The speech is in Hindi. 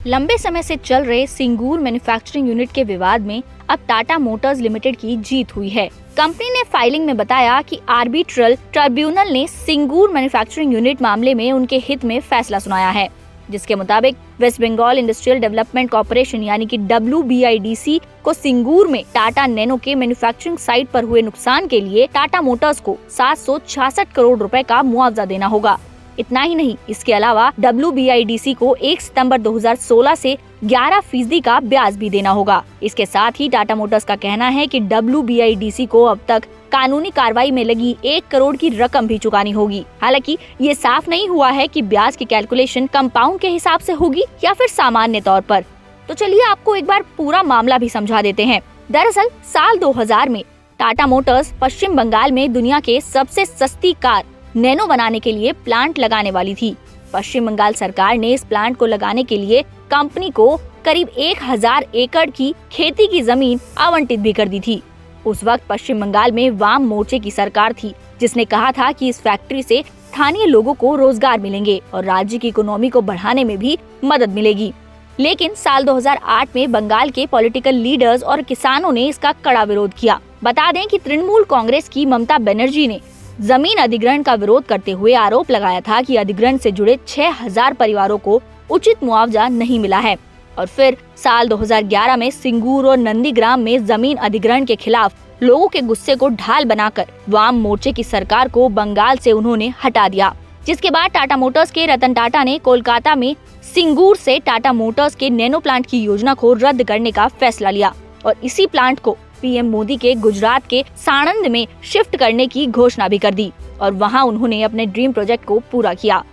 लंबे समय से चल रहे सिंगूर मैन्युफैक्चरिंग यूनिट के विवाद में अब टाटा मोटर्स लिमिटेड की जीत हुई है। कंपनी ने फाइलिंग में बताया कि आर्बिट्रल ट्राइब्यूनल ने सिंगूर मैन्युफैक्चरिंग यूनिट मामले में उनके हित में फैसला सुनाया है, जिसके मुताबिक West Bengal Industrial Development Corporation यानी कि WBIDC को सिंगूर में टाटा नैनो के मैन्युफैक्चरिंग साइट पर हुए नुकसान के लिए टाटा मोटर्स को 766 करोड़ रुपए का मुआवजा देना होगा। इतना ही नहीं, इसके अलावा WBIDC को 1 सितंबर 2016 से 11% का ब्याज भी देना होगा। इसके साथ ही टाटा मोटर्स का कहना है कि WBIDC को अब तक कानूनी कार्रवाई में लगी 1 करोड़ की रकम भी चुकानी होगी। हालांकि ये साफ नहीं हुआ है कि ब्याज की कैलकुलेशन कंपाउंड के हिसाब से होगी या फिर सामान्य तौर पर। तो चलिए आपको एक बार पूरा मामला भी समझा देते हैं। दरअसल साल 2000 में टाटा मोटर्स पश्चिम बंगाल में दुनिया के सबसे सस्ती कार नैनो बनाने के लिए प्लांट लगाने वाली थी। पश्चिम बंगाल सरकार ने इस प्लांट को लगाने के लिए कंपनी को करीब 1000 एकड़ की खेती की जमीन आवंटित भी कर दी थी। उस वक्त पश्चिम बंगाल में वाम मोर्चे की सरकार थी, जिसने कहा था कि इस फैक्ट्री से स्थानीय लोगों को रोजगार मिलेंगे और राज्य की इकोनॉमी को बढ़ाने में भी मदद मिलेगी। लेकिन साल 2008 में बंगाल के पॉलिटिकल लीडर्स और किसानों ने इसका कड़ा विरोध किया। बता दें कि तृणमूल कांग्रेस की ममता बनर्जी ने जमीन अधिग्रहण का विरोध करते हुए आरोप लगाया था कि अधिग्रहण से जुड़े 6000 परिवारों को उचित मुआवजा नहीं मिला है। और फिर साल 2011 में सिंगूर और नंदीग्राम में जमीन अधिग्रहण के खिलाफ लोगों के गुस्से को ढाल बनाकर वाम मोर्चे की सरकार को बंगाल से उन्होंने हटा दिया, जिसके बाद टाटा मोटर्स के रतन टाटा ने कोलकाता में सिंगूर से टाटा मोटर्स के नैनो प्लांट की योजना को रद्द करने का फैसला लिया और इसी प्लांट को PM मोदी के गुजरात के साणंद में शिफ्ट करने की घोषणा भी कर दी और वहां उन्होंने अपने ड्रीम प्रोजेक्ट को पूरा किया।